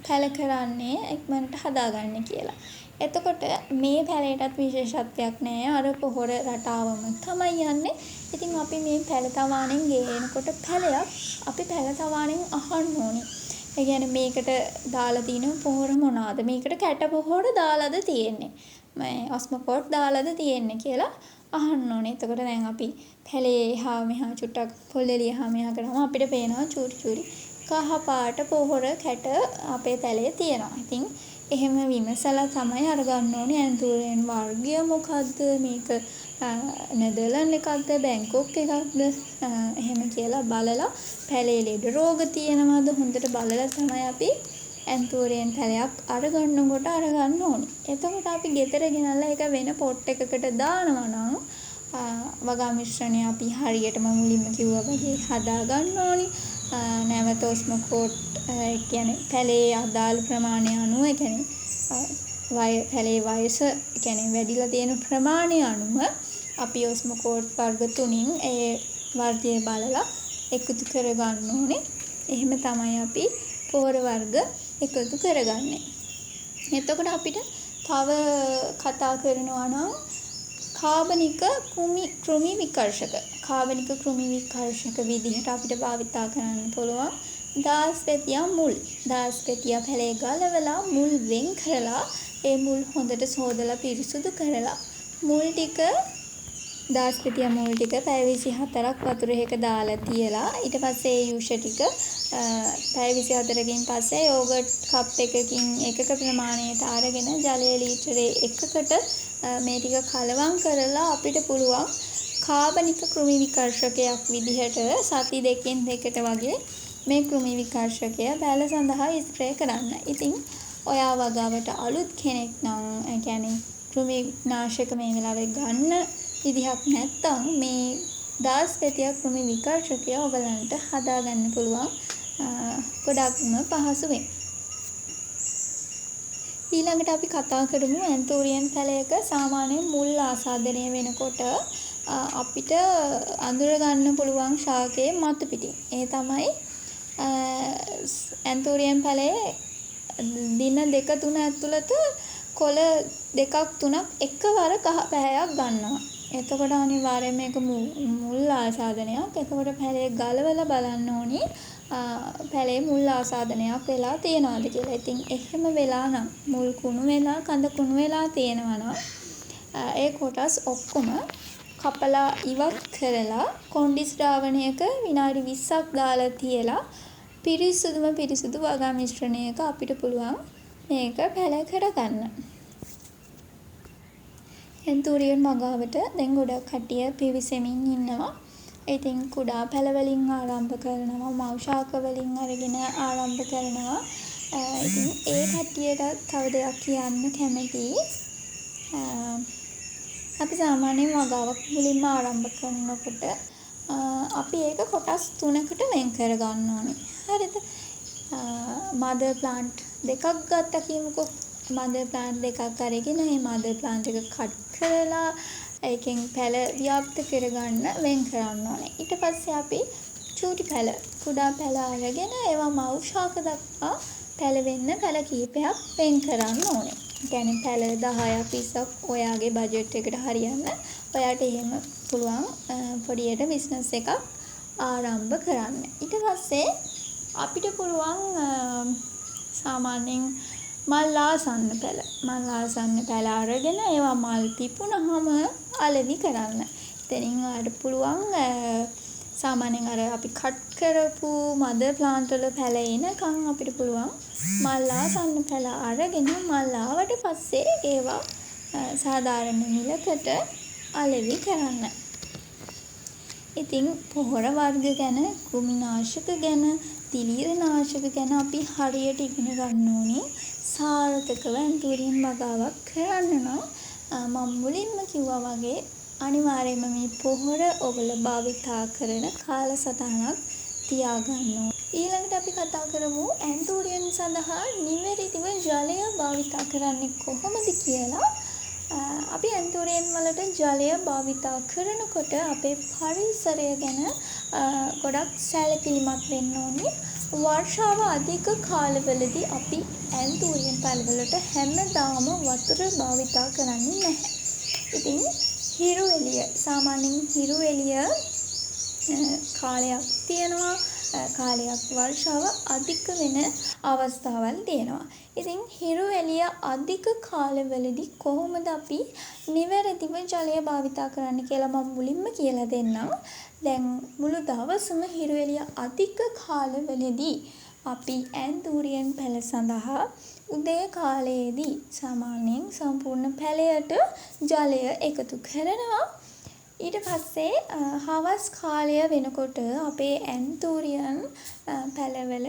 පැල කරන්නේ ඉක්මනට හදාගන්නේ කියලා. එතකොට මේ පැලයටත් විශේෂත්වයක් නැහැ. අර පොහොර රටාවම තමයි යන්නේ. ඉතින් අපි මේ පැල තවාණෙන් ගේනකොට පැලයක් අපි පැල තවාණෙන් අහන්න ඕනේ. ඒ කියන්නේ මේකට දාලා තියෙන පොහොර මොනවාද? මේකට කැට පොහොර දාලාද තියෙන්නේ? මේ ඔස්මොකෝට් දාලාද තියෙන්නේ කියලා අහන්න ඕනේ. එතකොට දැන් අපි පැලේ එහා මෙහා චුට්ටක් පොල්ලෙලිය එහා මෙහා කරාම අපිට පේනවා චූටි චූටි කහ පාට පොහොර කැට අපේ පැලේ තියෙනවා. ඉතින් එහෙම විමසලා තමයි අරගන්න ඕනේ ඇන්තූරියන් වර්ගය මොකද්ද, මේක නෙදර්ලන්ඩ් එකක්ද බැංකොක් එකක්ද එහෙම කියලා බලලා පැලේ ලෙඩ රෝග තියෙනවද හොඳට බලලා තමයි අපි ඇන්තූරියන් පැලයක් අරගන්නකොට අරගන්න ඕනේ. එතකොට අපි ගෙදර ගෙනල්ලා ඒක වෙන පොට් එකකට දානවා නම් වගා මිශ්‍රණය අපි හරියටම මුලින්ම කිව්වා වගේ හදා ගන්න ඕනේ. නැවත ඔස්මොකෝට් කියන්නේ පැලේ අදාළ ප්‍රමාණය අනුව කියන්නේ පැලේ වයස කියන්නේ වැඩිලා තියෙන ප්‍රමාණය අනුව අපි ඔස්මොකෝට් වර්ග 3න් ඒ වර්ගය බලලා එකතු කරගන්න ඕනේ. එහෙම තමයි අපි පොහොර වර්ග එකතු කරගන්නේ. එතකොට අපිට තව කතා කරනවා නම් කාබනික කෘමි විකර්ෂක. කාබනික කෘමි විකර්ෂක විදිහට අපිට භාවිතා කරන්න පුළුවන්. දාස්පෙතියා මුල්. දාස්පෙතියා පැලේ ගලවලා මුල් වෙන් කරලා ඒ මුල් හොඳට සෝදලා පිරිසුදු කරලා මුල් ටික දාස්පෙතියා මුල් ටික පැය 24ක් වතුරේක දාලා තියලා ඊට පස්සේ ඒ යූෂ ටික පැය 24කින් පස්සේ යෝගට් කප් එකකින් එකක ප්‍රමාණයට අරගෙන ජලය ලීටරේ එකකට මේ ටික කලවම් කරලා අපිට පුළුවන් කාබනික කෘමි විකර්ෂකයක් විදිහට සති දෙකෙන් දෙකට වගේ මේ කෘමි විකර්ෂකය පැල සඳහා ස්ප්‍රේ කරන්න. ඉතින් ඔයා වගාවට අලුත් කෙනෙක් නම් ඒ කියන්නේ කෘමි නාශක මේ වෙලාවේ ගන්න විදිහක් නැත්නම් මේ දාස්පෙතියා කෘමි විකර්ෂකය ඔයගලන්ට හදාගන්න පුළුවන් ගොඩක්ම පහසුවෙන්. ඊළඟට අපි කතා කරමු ඇන්තෝරියන් පැලයක සාමාන්‍යයෙන් මුල් ආසාදනය වෙනකොට අපිට අඳුර ගන්න පුළුවන් ශාකයේ මතු පිටින්. ඒ තමයි ඇන්තෝරියන් පැලයේ දින 2-3 ඇතුළත කොළ 2-3ක් එකවර කහ පැහැයක් ගන්නවා. එතකොට අනිවාර්යයෙන් මේක මුල් ආසාදනයක්. එතකොට පැලේ ගලවලා බලන්න ඕනි පැලේ මුල් ආසාදනයක් වෙලා තියෙනවද කියලා. ඉතින් එහෙම වෙලා නම් මුල් කුණු වෙලා කඳ කුණු වෙලා තියෙනවා නම් ඒ කොටස් ඔක්කොම කපලා ඉවත් කරලා කොණ්ඩිස් ද්‍රාවණයක විනාඩි 20ක් දාලා තියලා පිරිසුදු වගා මිශ්‍රණයක අපිට පුළුවන් මේක පැල කරගන්න. ඇන්තූරියන් වගාවට දැන් ගොඩක් කට්ටිය පිවිසෙමින් ඉන්නවා. ඉතින් කුඩා පැල වලින් ආරම්භ කරනවා, මව් ශාක වලින් අරගෙන ආරම්භ කරනවා. ඉතින් ඒ කට්ටියට තව දෙයක් කියන්න කැමතියි. අපි සාමාන්‍යයෙන් වගාවක් මුලින්ම ආරම්භ කරනකොට අපි ඒක කොටස් 3කට වෙන් කර ගන්න ඕනේ. හරිද? මදර් ප්ලාන්ට් දෙකක් ගත්තා කියමුකෝ. මදර් ප්ලාන්ට් දෙකක් අරගෙන මේ මදර් ප්ලාන්ට් එක කට් කරලා ඒකෙන් පැල ව්‍යාප්ත කරගන්න වෙන් කරන්න ඕනේ. ඊට පස්සේ අපි චූටි පැල, කුඩා පැල අරගෙන ඒවා මව් ශාක දක්වා පැලවෙන්න පැල කිහිපයක් වෙන් කරන්න ඕනේ. ඒ කියන්නේ පැල 10ක් 20ක් ඔයාගේ බජට් එකට හරියන්න ඔයාට එහෙම පුළුවන් පොඩියට බිස්නස් එකක් ආරම්භ කරන්න. ඊට පස්සේ අපිට පුළුවන් සාමාන්‍යයෙන් මල් ආසන්න පැල අරගෙන ඒවා මල් පිපුණාම අලෙවි කරන්න. එතනින් ඔයාලට පුළුවන් සාමාන්‍යයෙන් අර අපි කට් කරපු මදර් ප්ලාන්ට් වල පැල එනකන් අපිට පුළුවන් මල් ආසන්න පැල අරගෙන මල් ආවට පස්සේ ඒවා සාධාරණ මිලකට අලෙවි කරන්න. ඉතින් පොහොර වර්ග ගැන, කෘමිනාශක ගැන, තිලිර නාශක ගැන අපි හරියට ඉගෙන ගන්න ඕනේ. සාර්ථකව ඇන්තූරියම් වගාවක් කරන්න නම් මම මුලින්ම කිව්වා වගේ අනිවාර්යයෙන්ම මේ පොහොර ඔයගොල්ලෝ භාවිතා කරන කාලසටහනක් තියාගන්න ඕනේ. ඊළඟට අපි කතා කරමු ඇන්තූරියම් සඳහා නිවැරදිව ජලය භාවිතා කරන්නේ කොහොමද කියලා. අපි ඇන්තූරියම් වලට ජලය භාවිතා කරනකොට අපේ පරිසරය ගැන ගොඩක් සැලකිලිමත් වෙන්න ඕනේ. වර්ෂාව අධික කාලවලදී අපි ඇන්තූරියම් පැලවලට හැමදාම වතුර භාවිතා කරන්නේ නැහැ. ඉතින් හිරු එළිය සාමාන්‍යයෙන් හිරු එළිය කාලයක් තියෙනවා. කාලයක් වර්ෂාව අධික වෙන අවස්ථාවල් තියෙනවා. ඉතින් හිරු එළිය අධික කාලවලදී කොහොමද අපි නිවැරදිව ජලය භාවිතා කරන්න කියලා මම මුලින්ම කියලා දෙන්නම්. දැන් මුළු දවසම හිරු එළිය අධික කාලවලදී අපි ඇන්තූරියම් පැල සඳහා උදේ කාලයේදී සාමාන්‍යයෙන් සම්පූර්ණ පැලයට ජලය එකතු කරනවා. ඊට පස්සේ හවස් කාලය වෙනකොට අපේ ඇන්තූරියම් පැලවල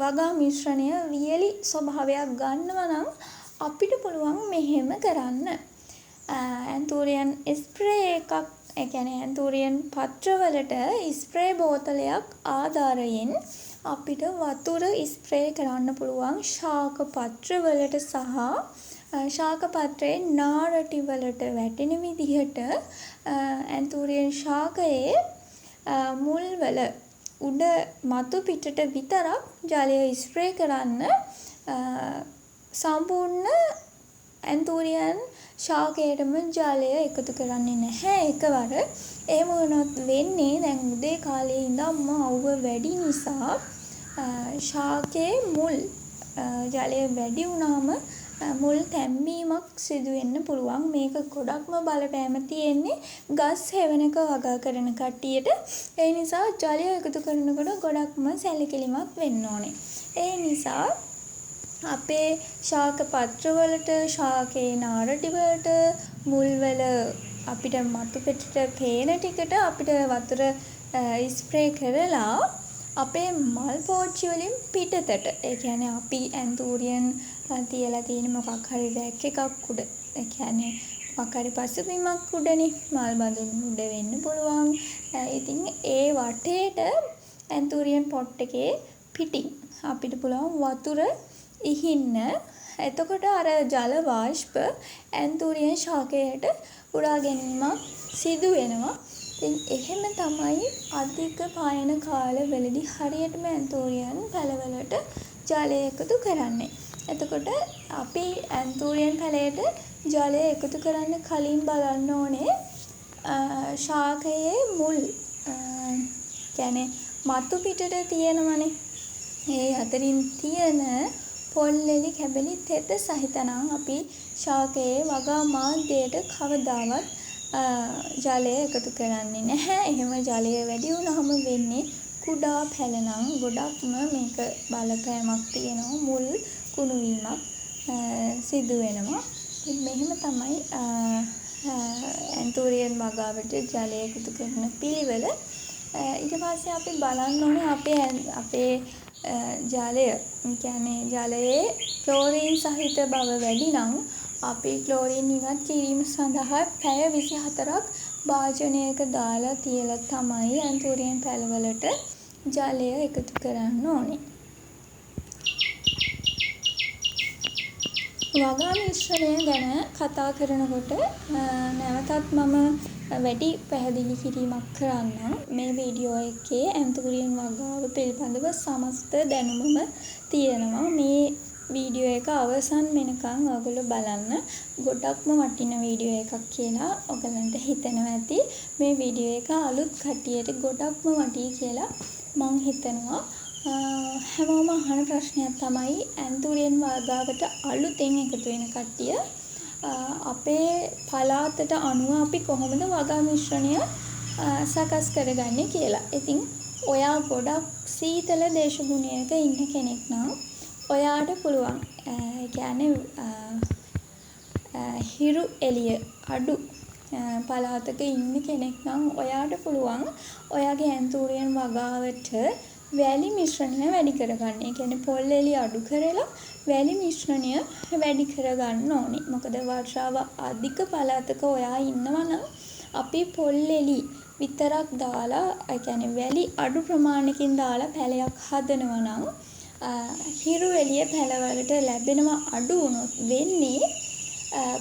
වගා මිශ්‍රණය වියලි ස්වභාවයක් ගන්නවා නම් අපිට පුළුවන් මෙහෙම කරන්න. ඇන්තූරියම් ස්ප්‍රේ එකක්, ඒ කියන්නේ ඇන්තූරියම් පත්‍රවලට ස්ප්‍රේ බෝතලයක් ආධාරයෙන් අපිට වතුර ස්ප්‍රේ කරන්න පුළුවන් ශාක පත්‍රවලට සහ ශාක පත්‍රයේ නාරටි වලට වැටෙන විදිහට ඇන්තූරියම් ශාකයේ මුල් වල උඩ මතු පිටට විතරක් ජලය ස්ප්‍රේ කරන්න. සම්පූර්ණ ඇන්තූරියම් ශාකයටම ජලය එකතු කරන්නේ නැහැ එකවර. එහෙම වුණොත් වෙන්නේ දැන් උදේ කාලේ ඉඳන්ම අවුව වැඩි නිසා ශාකයේ මුල් ජලය වැඩි වුණාම මුල් තැම්බීමක් සිදු වෙන්න පුළුවන්. මේක ගොඩක්ම බලපෑම තියෙන්නේ ගස් හෙවණක වගා කරන කට්ටියට. ඒ නිසා ජලය එකතු කරනකොට ගොඩක්ම සැලකිලිමත් වෙන්න ඕනේ. ඒ නිසා අපේ ශාක පත්‍රවලට, ශාකේ නාරටි වලට, මුල්වල අපිට මතු පිටට පේන ටිකට අපිට වතුර ස්ප්‍රේ කරලා අපේ මල් පෝච්චි වලින් පිටතට, ඒ කියන්නේ අපි ඇන්තූරියම් තියලා තියෙන මොකක් හරි රැක් එකක් උඩ, ඒ කියන්නේ මොකක් හරි පසුබිමක් උඩනේ, මල් බඳුන් උඩ වෙන්න පුළුවන්. ඉතින් ඒ වටේට ඇන්තූරියම් පොට් එකේ පිටින් අපිට පුළුවන් වතුර ඉහින්න. එතකොට අර ජල වාෂ්ප ඇන්තූරියම් ශාකයට උරා ගැනීමක් සිදු වෙනවා. ඉතින් එහෙම තමයි අධික පායන කාලවලදී හරියටම ඇන්තූරියම් පැලවලට ජලය එකතු කරන්නේ. එතකොට අපි ඇන්තූරියම් පැලයට ජලය එකතු කරන්න කලින් බලන්න ඕනේ ශාකයේ මුල් කියන්නේ මතු පිටට තියෙනවනේ. ඒ අතරින් තියෙන පොල්ලෙලි කැබලි තෙත සහිතනම් අපි ශාකයේ වගා මාධ්‍යයට කවදාවත් ජලය එකතු කරන්නේ නැහැ. එහෙම ජලය වැඩි වුණාම වෙන්නේ කුඩා පැලනම් ගොඩක්ම මේක බලපෑමක් තියෙනවා. මුල් කුණු වීමක් සිදු වෙනවා. ඉතින් මෙහෙම තමයි ඇන්තූරියම් වගාවට ජලය එකතු කරන පිළිවෙල. ඊට පස්සේ අපි බලන්න ඕනේ අපේ ජලය, කියන්නේ ජලයේ ක්ලෝරින් සහිත බව වැඩි නම් අපි ක්ලෝරින් ඉවත් කිරීම සඳහා පැය 24ක් භාජනයක දාලා තියලා තමයි ඇන්තූරියම් පැලවලට ජලය එකතු කරන්න ඕනේ. වගා මිශ්‍රණය ගැන කතා කරනකොට නැවතත් මම වැඩි පැහැදිලි කිරීමක් කරන්නම්. මේ වීඩියෝ එකේ ඇන්තූරියම් වගාව පිළිබඳව සමස්ත දැනුමම තියෙනවා. මේ වීඩියෝ එක අවසන් වෙනකන් ඔයගොල්ලෝ බලන්න. ගොඩක්ම වටින වීඩියෝ එකක් කියලා ඔයගලන්ට හිතෙනවා ඇති. මේ වීඩියෝ එක අලුත් කට්ටියට ගොඩක්ම වටී කියලා මං හිතනවා. හැමෝම අහන ප්‍රශ්නයක් තමයි ඇන්තූරියන් වර්ගාවට අලුතෙන් එකතු වෙන කට්ටිය අපේ පළාතට අනුව අපි කොහොමද වගා මිශ්‍රණය සකස් කරගන්නේ කියලා. ඉතින් ඔයා ගොඩක් සීතල දේශගුණයක ඉන්න කෙනෙක් නම් ඔයාට පුළුවන් හිරු එළිය අඩු පළාතක ඉන්න කෙනෙක් නම් ඔයාට පුළුවන් ඔයාගේ ඇන්තූරියන් වගාවට වැලි මිශ්‍රණය වැඩි කරගන්න. ඒ කියන්නේ පොල් එළි අඩු කරලා වැලි මිශ්‍රණය වැඩි කරගන්න ඕනේ. මොකද වර්ෂාව අධික පළාතක ඔයා ඉන්නවා නම් අපි පොල් එළි විතරක් දාලා ඒ කියන්නේ වැලි අඩු ප්‍රමාණයකින් දාලා පැලයක් හදනවා නම් හිරු එළිය පැලවලට ලැබෙනවා අඩු වුණොත් වෙන්නේ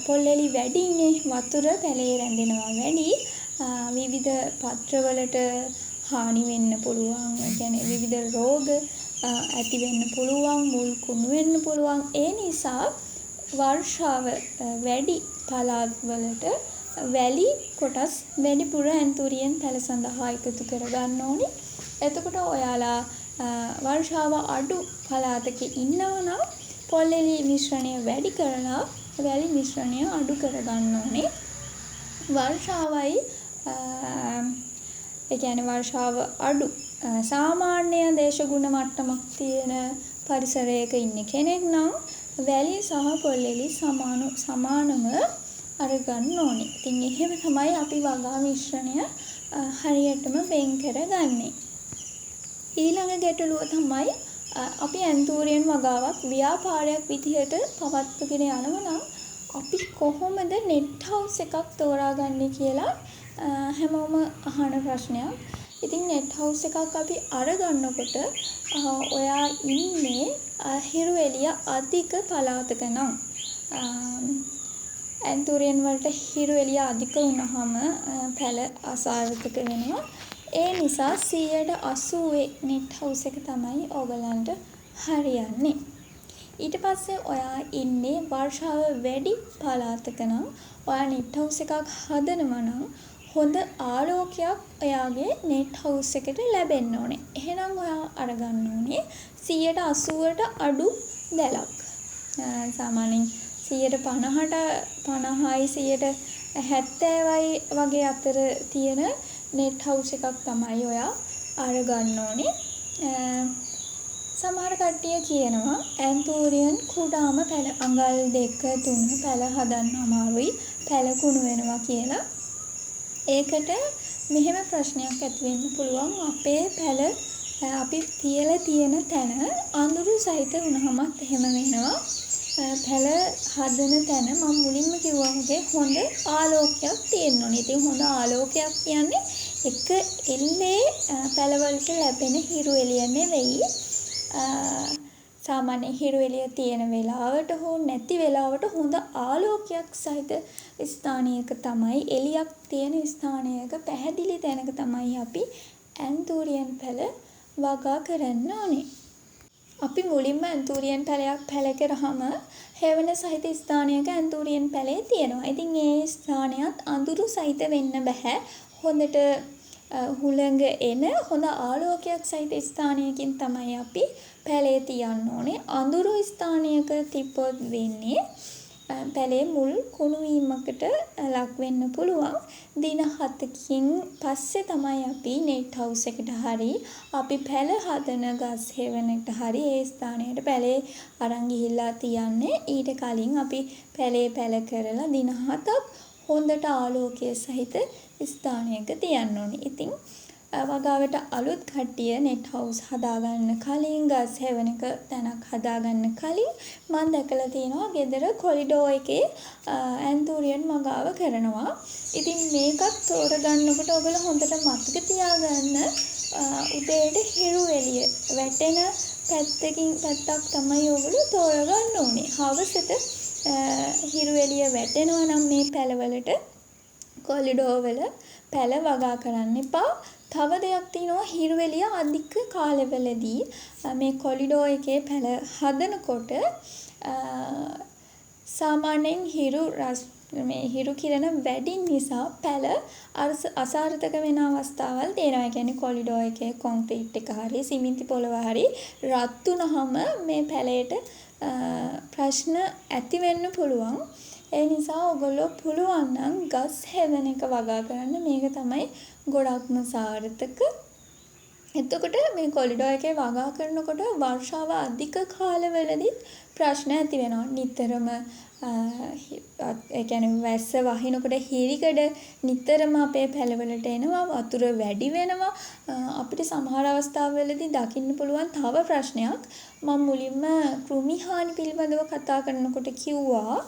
පොල් එළි වැඩිනේ වතුර පැලේ රැඳෙනවා වැඩි විවිධ පත්‍රවලට හානි වෙන්න පුළුවන්. ඒ කියන්නේ විවිධ රෝග ඇති වෙන්න පුළුවන්, මුල් කුණු වෙන්න පුළුවන්. ඒ නිසා වර්ෂාව වැඩි පළාත්වලට වැලි කොටස් වැඩිපුර ඇන්තූරියන් පැල සඳහා එකතු කරගන්න ඕනේ. එතකොට ඔයාලා වර්ෂාව අඩු පළාතක ඉන්නවා නම් පොල් එළි මිශ්‍රණය වැඩි කරලා වැලි මිශ්‍රණය අඩු කරගන්න ඕනේ. වර්ෂාවයි ඒ කියන්නේ වර්ෂාව අඩු සාමාන්‍ය දේශගුණ මට්ටමක් තියෙන පරිසරයක ඉන්න කෙනෙක් නම් වැලි සහ පොල් එළි සමානම අරගන්න ඕනේ. ඉතින් එහෙම තමයි අපි වගා මිශ්‍රණය හරියටම වෙන් කරගන්නේ. ඊළඟ ගැටලුව තමයි අපි ඇන්තූරියන් වගාවක් ව්‍යාපාරයක් විදිහට පවත්වාගෙන යනවා නම් අපි කොහොමද නෙට් හවුස් එකක් තෝරාගන්නේ කියලා හැමෝම අහන ප්‍රශ්නයක්. ඉතින් නෙට් හවුස් එකක් අපි අරගන්නකොට ඔයා ඉන්නේ හිරු එළිය අධික පළාතක නම් ඇන්තූරියන් වලට හිරු එළිය අධික වුණාම පැල අසාර්ථක වෙනවා. ඒ නිසා 80% නෙට් හවුස් එක තමයි ඕගලන්ට හරියන්නේ. ඊට පස්සේ ඔයා ඉන්නේ වර්ෂාව වැඩි පළාතක නම් ඔයා නෙට් හවුස් එකක් හදනවා නම් හොඳ ආලෝකයක් ඔයාගේ නෙට් හවුස් එකට ලැබෙන්න ඕනේ. එහෙනම් ඔයා අරගන්න ඕනේ 80%ට අඩු දැලක්. සාමාන්‍යයෙන් 50%යි 70%යි වගේ අතර තියෙන නෙට් හවුස් එකක් තමයි ඔයා අරගන්න ඕනේ. සමහර කට්ටිය කියනවා ඇන්තූරියන් කුඩාම පැල අඟල් 2-3 පැල හදන්න අමාරුයි, පැල කුණු වෙනවා කියලා. ඒකට මෙහෙම ප්‍රශ්නයක් ඇති වෙන්න පුළුවන්. අපේ පැල අපි තියලා තියෙන තැන අඳුරු සහිත වුණාමත් එහෙම වෙනවා. පැල හදන තැන මම මුලින්ම කිව්වා වගේ හොඳ ආලෝකයක් තියෙන්න ඕනේ. ඉතින් හොඳ ආලෝකයක් කියන්නේ එක එල්ලේ පැලවලට ලැබෙන හිරු එළිය නෙවෙයි. සාමාන්‍ය හිරු එළිය තියෙන වෙලාවට හෝ නැති වෙලාවට හොඳ ආලෝකයක් සහිත ස්ථානයක තමයි, එළියක් තියෙන ස්ථානයක පැහැදිලි තැනක තමයි අපි ඇන්තූරියන් පැල වගා කරන්න ඕනේ. අපි මුලින්ම ඇන්තූරියන් පැලයක් පැල කරාම හේවන සහිත ස්ථානයක ඇන්තූරියන් පැලේ තියෙනවා. ඉතින් ඒ ස්ථානයත් අඳුරු සහිත වෙන්න බෑ. හොඳට හුළඟ එන හොඳ ආලෝකයක් සහිත ස්ථානයකින් තමයි අපි පැලේ තියන්න ඕනේ. අඳුරු ස්ථානයක තිබ්බොත් වෙන්නේ පැලේ මුල් කුණු වීමකට ලක් වෙන්න පුළුවන්. දින 7කින් පස්සේ තමයි අපි නෙට් හවුස් එකට හරි අපි පැල හදන ගස් හේවනකට හරි ඒ ස්ථානයට පැලේ අරන් ගිහිල්ලා තියන්නේ. ඊට කලින් අපි පැලේ පැල කරලා දින 7ක් හොඳට ආලෝකය සහිත ස්ථානයක තියන්න ඕනේ. ඉතින් වගාවට අලුත් කට්ටිය නෙට් හවුස් හදාගන්න කලින්, ගස් හේවනක තැනක් හදාගන්න කලින් මම දැකලා තියෙනවා ගෙදර කොරිඩෝ එකේ ඇන්තූරියන් වගාව කරනවා. ඉතින් මේකත් තෝරගන්නකොට ඔයගොල්ලෝ හොඳට මතක තියාගන්න උදේට හිරු එළිය වැටෙන පැත්තක් තමයි ඔයගොල්ලෝ තෝරගන්න ඕනේ. හවසට හිරු එළිය වැටෙනවා නම් මේ පැලවලට කොරිඩෝ වල පැල වගා කරන්න එපා. තව දෙයක් තියෙනවා, හිරු එළිය අධික කාලවලදී මේ කොරිඩෝ එකේ පැල හදනකොට සාමාන්‍යයෙන් හිරු මේ හිරු කිරණ වැඩි නිසා පැල අසාර්ථක වෙන අවස්ථාවල් තියෙනවා. ඒ කියන්නේ කොරිඩෝ එකේ කොන්ක්‍රීට් එක හරි සිමෙන්ති පොළව හරි රත් වුනහම මේ පැලයට ප්‍රශ්න ඇති වෙන්න පුළුවන්. ඒ නිසා ඔයගොල්ලෝ පුළුවන් නම් ගස් හැදෙන එක වගා කරන්න. මේක තමයි ගොඩක්ම සාර්ථක. එතකොට මේ කොරිඩෝ එකේ වගා කරනකොට වර්ෂාව අධික කාලවලදී ප්‍රශ්න ඇති වෙනවා. නිතරම ඒ කියන්නේ වැස්ස වහිනකොට හිරිකඩ නිතරම අපේ පැලවලට එනවා, වතුර වැඩි වෙනවා. අපිට සමහර අවස්ථාවලදී දකින්න පුළුවන් තව ප්‍රශ්නයක්. මම මුලින්ම කෘමි හානි පිළිබඳව කතා කරනකොට කිව්වා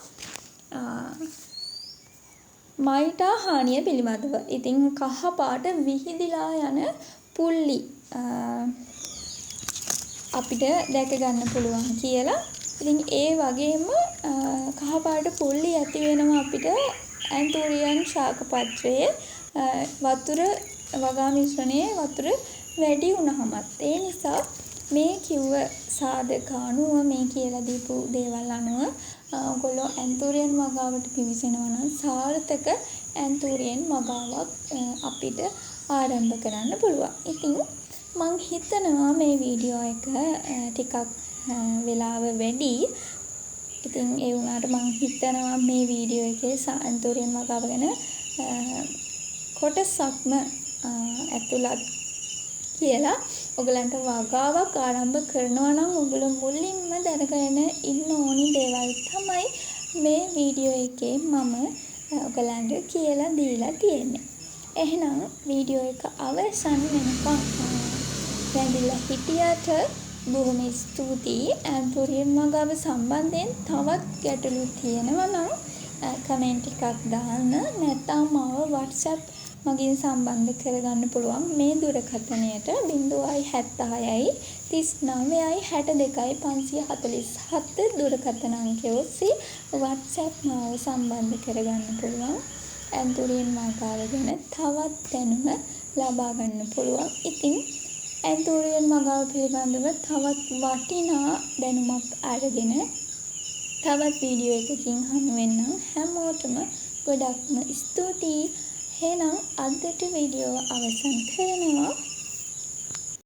මයිටා හානිය පිළිබඳව. ඉතින් කහ පාට විහිදිලා යන පුල්ලි අපිට දැක ගන්න පුළුවන් කියලා. ඉතින් ඒ වගේම කහපාට පුල්ලි ඇති වෙනවා අපිට ඇන්තෝරියන් ශාක පත්‍රයේ වතුර වගා මිශ්‍රණයේ වතුර වැඩි වුණාමත්. ඒ නිසා මේ කිව්ව සාධක අනුව මේ කියලා දීපු දේවල් අනුව ඔයගොල්ලෝ ඇන්තෝරියන් වගාවට පිවිසෙනවා නම් සාර්ථක ඇන්තෝරියන් වගාවක් අපිට ආරම්භ කරන්න පුළුවන්. ඉතින් මං හිතනවා මේ වීඩියෝ එක ටිකක් වෙලාව වැඩි. ඉතින් ඒ වුණාට මං හිතනවා මේ වීඩියෝ එකේ ඇන්තෝරියන් වගාව ගැන කොටසක්ම ඇතුළත් කියලා. ඔයගලන්ට වගාවක් ආරම්භ කරනවා නම් ඔයගොල්ලෝ මුලින්ම දැනගෙන ඉන්න ඕනි දේවල් තමයි මේ වීඩියෝ එකේ මම ඔයගලන්ට කියලා දීලා තියෙන්නේ. එහෙනම් වීඩියෝ එක අවසන් වෙනකම් දැන්දලා හිටියට බොහොම ස්තුතියි. ඇන්තෝරියන් වගාව සම්බන්ධයෙන් තවත් ගැටලු තියෙනවා නම් කමෙන්ට් එකක් දාන්න. නැත්නම් මාව WhatsApp මගින් සම්බන්ධ කරගන්න පුළුවන් මේ දුරකථනයට 076 39 62 547 දුරකථන අංකය ඔස්සේ WhatsApp මාව සම්බන්ධ කරගන්න පුළුවන්. ඇන්තෝරියන් වගාව ගැන තවත් දැනුම ලබා ගන්න පුළුවන්. ඉතින් ඇන්තෝරියන් වගාව පිළිබඳව තවත් වටිනා දැනුමක් අරගෙන තවත් වීඩියෝ එකකින් හමු වෙන්නම්. හැමෝටම ගොඩක්ම ස්තුතියි. එහෙනම් අදට වීඩියෝ අවසන් කරනවා.